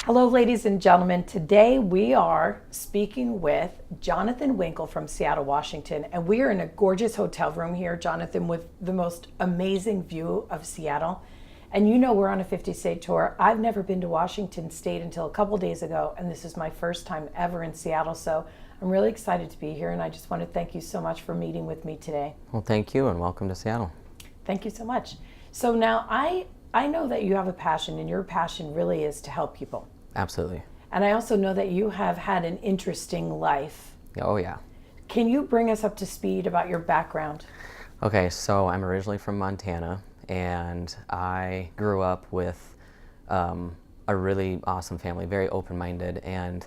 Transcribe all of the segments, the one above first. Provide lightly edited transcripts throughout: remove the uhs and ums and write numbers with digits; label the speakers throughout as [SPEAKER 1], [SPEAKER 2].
[SPEAKER 1] Hello, ladies and gentlemen. Today we are speaking with Johnathan Winkle from Seattle, Washington, and we are in a gorgeous hotel room here, Johnathan, with the most amazing view of Seattle. And you know we're on a 50-state tour. I've never been to Washington State until a couple days ago, and this is my first time ever in Seattle, so I'm really excited to be here, and I just want to thank you so much for meeting with me today.
[SPEAKER 2] Well, thank you, and welcome to Seattle.
[SPEAKER 1] Thank you so much. So now I know that you have a passion, and your passion really is to help people.
[SPEAKER 2] Absolutely.
[SPEAKER 1] And I also know that you have had an interesting life.
[SPEAKER 2] Oh, yeah.
[SPEAKER 1] Can you bring us up to speed about your background?
[SPEAKER 2] Okay, so I'm originally from Montana, and I grew up with a really awesome family, very open-minded. And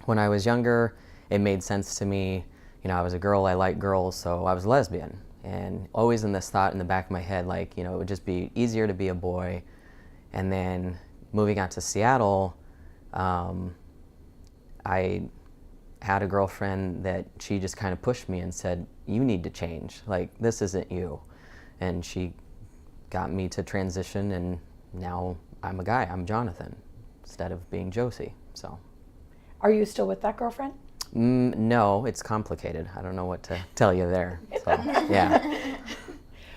[SPEAKER 2] when I was younger, it made sense to me. You know, I was a girl, I liked girls, so I was a lesbian. And always in this thought in the back of my head, like, you know, it would just be easier to be a boy. And then moving out to Seattle, I had a girlfriend that she just kind of pushed me and said, you need to change, like, this isn't you. And she got me to transition, and now I'm a guy, I'm Johnathan, instead of being Josie, so.
[SPEAKER 1] Are you still with that girlfriend?
[SPEAKER 2] No, it's complicated. I don't know what to tell you there, so, yeah.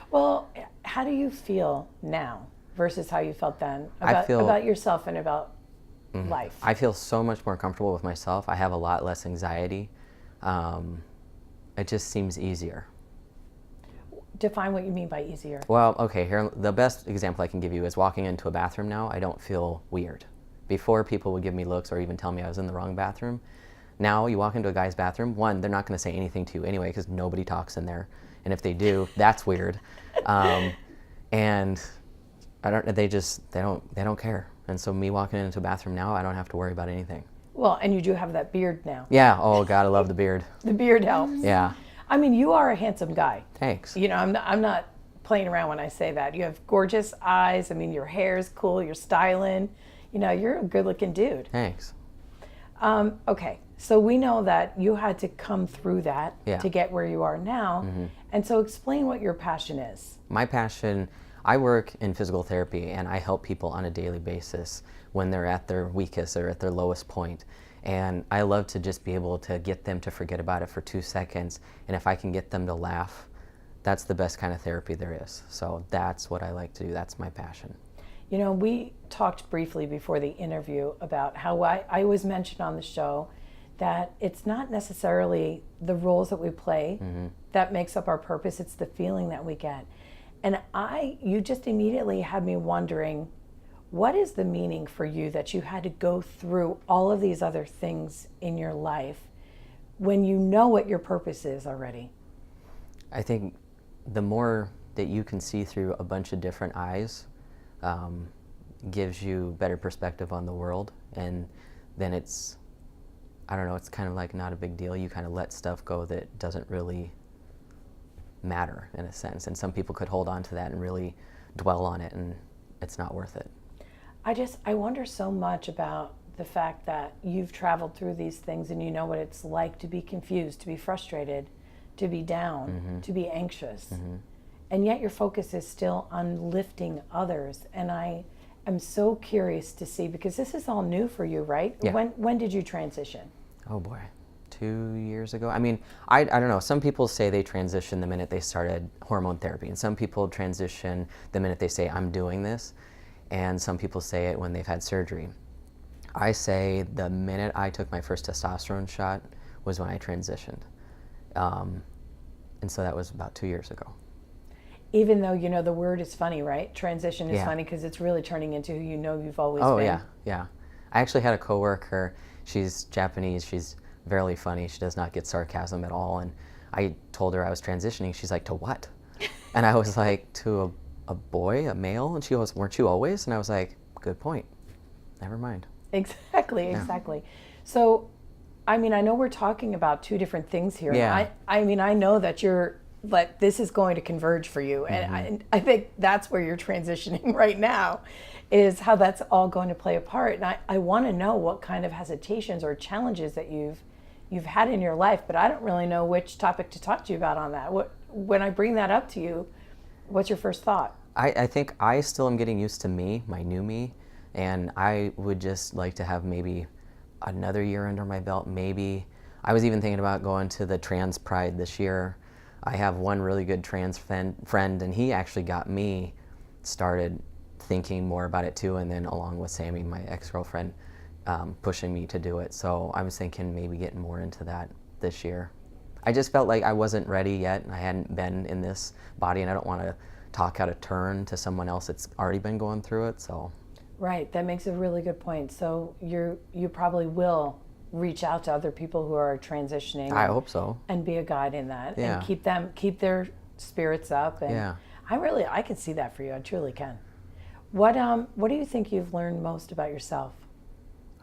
[SPEAKER 1] Well, how do you feel now versus how you felt then about yourself and about life?
[SPEAKER 2] I feel so much more comfortable with myself. I have a lot less anxiety. It just seems easier.
[SPEAKER 1] Define what you mean by easier.
[SPEAKER 2] Well, okay, here, the best example I can give you is walking into a bathroom now. I don't feel weird. Before, people would give me looks or even tell me I was in the wrong bathroom. Now, you walk into a guy's bathroom, one, they're not going to say anything to you anyway because nobody talks in there. And if they do, that's weird. And they don't care. And so me walking into a bathroom now, I don't have to worry about anything.
[SPEAKER 1] Well, and you do have that beard now.
[SPEAKER 2] Yeah, oh God, I love the beard.
[SPEAKER 1] The beard helps.
[SPEAKER 2] Yeah.
[SPEAKER 1] I mean, you are a handsome guy.
[SPEAKER 2] Thanks.
[SPEAKER 1] You know, I'm not playing around when I say that. You have gorgeous eyes. I mean, your hair is cool. You're styling. You know, you're a good-looking dude.
[SPEAKER 2] Thanks.
[SPEAKER 1] Okay, so we know that you had to come through that to get where you are now.
[SPEAKER 2] Mm-hmm.
[SPEAKER 1] And so explain what your passion is.
[SPEAKER 2] My passion, I work in physical therapy, and I help people on a daily basis when they're at their weakest or at their lowest point. And I love to just be able to get them to forget about it for 2 seconds. And if I can get them to laugh, that's the best kind of therapy there is. So that's what I like to do. That's my passion.
[SPEAKER 1] You know, we talked briefly before the interview about how I always mention on the show that it's not necessarily the roles that we play that makes up our purpose, it's the feeling that we get. And you just immediately had me wondering, what is the meaning for you that you had to go through all of these other things in your life when you know what your purpose is already?
[SPEAKER 2] I think the more that you can see through a bunch of different eyes, gives you better perspective on the world, and then it's, I don't know, it's kind of like not a big deal. You kind of let stuff go that doesn't really matter in a sense, and some people could hold on to that and really dwell on it, and it's not worth it.
[SPEAKER 1] I wonder so much about the fact that you've traveled through these things and you know what it's like to be confused, to be frustrated, to be down, to be anxious. And yet your focus is still on lifting others. And I am so curious to see, because this is all new for you, right?
[SPEAKER 2] Yeah.
[SPEAKER 1] When did you transition?
[SPEAKER 2] Oh boy, 2 years ago. I mean, I don't know. Some people say they transition the minute they started hormone therapy, and some people transition the minute they say, I'm doing this, and some people say it when they've had surgery. I say the minute I took my first testosterone shot was when I transitioned. And so that was about 2 years ago.
[SPEAKER 1] Even though, you know, the word is funny, right? Transition is
[SPEAKER 2] Yeah.
[SPEAKER 1] funny because it's really turning into who you know you've always
[SPEAKER 2] Oh,
[SPEAKER 1] been.
[SPEAKER 2] yeah. I actually had a coworker, she's Japanese, she's very funny, she does not get sarcasm at all, and I told her I was transitioning, she's like, to what? And I was like, to a boy, a male? And she goes, weren't you always? And I was like, good point, never mind.
[SPEAKER 1] Exactly. So, I mean, I know we're talking about two different things here.
[SPEAKER 2] Yeah.
[SPEAKER 1] I mean, I know that this is going to converge for you. And I think that's where you're transitioning right now, is how that's all going to play a part. And I want to know what kind of hesitations or challenges that you've had in your life, but I don't really know which topic to talk to you about on that. When I bring that up to you, what's your first thought?
[SPEAKER 2] I think I still am getting used to me, my new me. And I would just like to have maybe another year under my belt. Maybe I was even thinking about going to the Trans Pride this year. I have one really good trans friend, and he actually got me started thinking more about it too, and then along with Sammy, my ex-girlfriend, pushing me to do it. So I was thinking maybe getting more into that this year. I just felt like I wasn't ready yet, and I hadn't been in this body, and I don't want to talk out of turn to someone else that's already been going through it. So
[SPEAKER 1] Right, that makes a really good point. So you probably will reach out to other people who are transitioning.
[SPEAKER 2] I hope so.
[SPEAKER 1] And be a guide in that,
[SPEAKER 2] Yeah.
[SPEAKER 1] and keep their spirits up. And
[SPEAKER 2] Yeah.
[SPEAKER 1] I can see that for you. I truly can. What do you think you've learned most about yourself?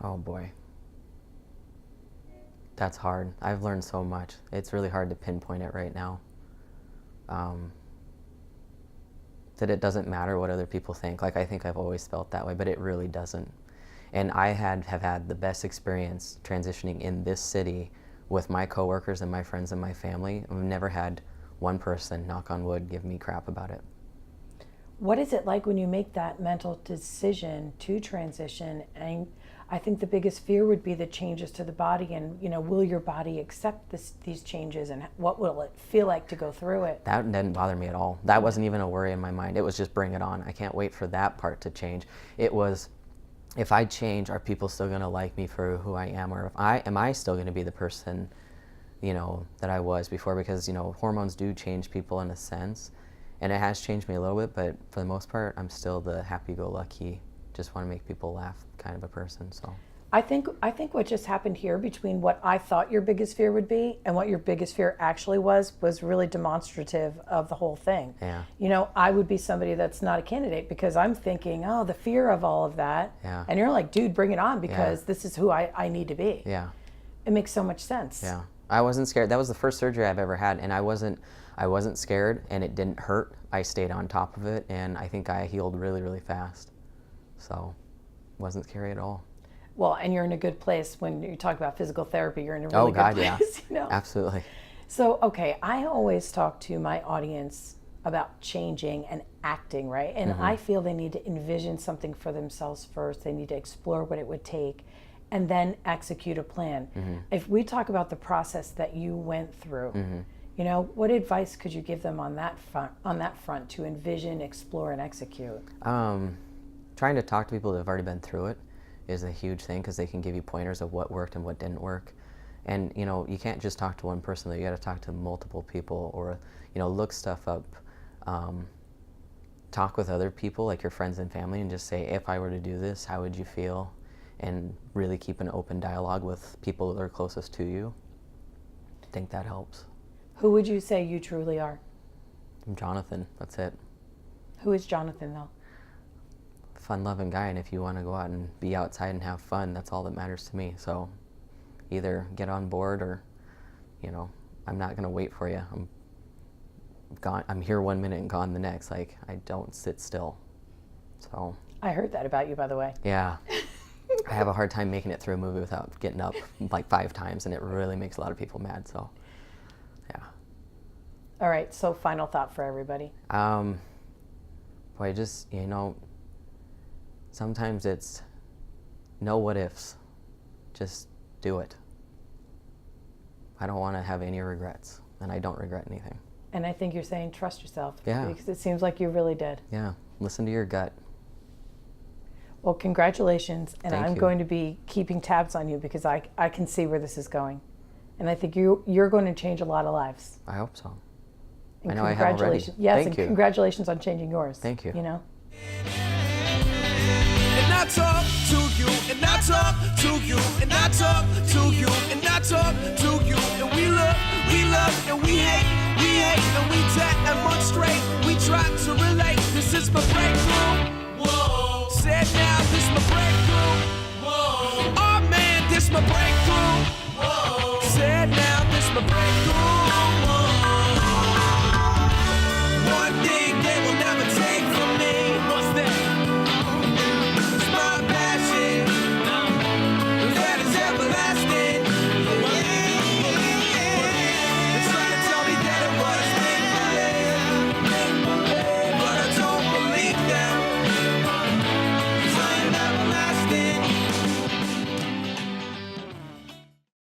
[SPEAKER 2] Oh boy. That's hard. I've learned so much. It's really hard to pinpoint it right now. That it doesn't matter what other people think. Like, I think I've always felt that way, but it really doesn't. And I have had the best experience transitioning in this city with my coworkers and my friends and my family. I've never had one person, knock on wood, give me crap about it.
[SPEAKER 1] What is it like when you make that mental decision to transition? And I think the biggest fear would be the changes to the body, and will your body accept these changes, and what will it feel like to go through it?
[SPEAKER 2] That didn't bother me at all. That wasn't even a worry in my mind. It was just bring it on. I can't wait for that part to change. It was, if I change, are people still going to like me for who I am, or am I still going to be the person, that I was before? Because hormones do change people in a sense, and it has changed me a little bit. But for the most part, I'm still the happy-go-lucky, just want to make people laugh kind of a person. So
[SPEAKER 1] I think what just happened here between what I thought your biggest fear would be and what your biggest fear actually was really demonstrative of the whole thing.
[SPEAKER 2] Yeah.
[SPEAKER 1] I would be somebody that's not a candidate because I'm thinking, oh, the fear of all of that.
[SPEAKER 2] Yeah.
[SPEAKER 1] And you're like, dude, bring it on, because this is who I need to be.
[SPEAKER 2] Yeah.
[SPEAKER 1] It makes so much sense.
[SPEAKER 2] Yeah. I wasn't scared. That was the first surgery I've ever had, and I wasn't scared, and it didn't hurt. I stayed on top of it, and I think I healed really, really fast. So wasn't scary at all.
[SPEAKER 1] Well, and you're in a good place when you talk about physical therapy. You're in a really good place.
[SPEAKER 2] Yeah. Absolutely.
[SPEAKER 1] So, okay, I always talk to my audience about changing and acting, right? And I feel they need to envision something for themselves first. They need to explore what it would take and then execute a plan. If we talk about the process that you went through, what advice could you give them on that front to envision, explore, and execute?
[SPEAKER 2] Trying to talk to people that have already been through it is a huge thing, because they can give you pointers of what worked and what didn't work. And you can't just talk to one person, though. You got to talk to multiple people, or look stuff up. Talk with other people, like your friends and family, and just say, if I were to do this, how would you feel? And really keep an open dialogue with people that are closest to you. I think that helps.
[SPEAKER 1] Who would you say you truly are?
[SPEAKER 2] I'm Johnathan. That's it.
[SPEAKER 1] Who is Johnathan, though?
[SPEAKER 2] Fun-loving guy, and if you want to go out and be outside and have fun, that's all that matters to me. So either get on board, or I'm not going to wait for you. I'm here 1 minute and gone the next. Like, I don't sit still. So
[SPEAKER 1] I heard that about you, by the way.
[SPEAKER 2] Yeah. I have a hard time making it through a movie without getting up like 5 times, and it really makes a lot of people mad. So yeah.
[SPEAKER 1] All right, so final thought for everybody.
[SPEAKER 2] Boy, just sometimes it's no what ifs. Just do it. I don't want to have any regrets, and I don't regret anything.
[SPEAKER 1] And I think you're saying trust yourself.
[SPEAKER 2] Yeah.
[SPEAKER 1] Because it seems like you really did.
[SPEAKER 2] Yeah. Listen to your gut.
[SPEAKER 1] Well, congratulations. And
[SPEAKER 2] Thank
[SPEAKER 1] I'm
[SPEAKER 2] you.
[SPEAKER 1] going to be keeping tabs on you, because I can see where this is going. And I think you're going to change a lot of lives.
[SPEAKER 2] I hope so.
[SPEAKER 1] And
[SPEAKER 2] I know I have already.
[SPEAKER 1] Yes,
[SPEAKER 2] Thank
[SPEAKER 1] and
[SPEAKER 2] you.
[SPEAKER 1] congratulations on changing yours.
[SPEAKER 2] Thank you.
[SPEAKER 1] You know?
[SPEAKER 3] And I talk to you, and I talk to you, and I talk to you, and I talk to you, and we love, and we hate, and we demonstrate, we try to relate. This is my breakthrough. Whoa. Said now, this is my breakthrough. Whoa.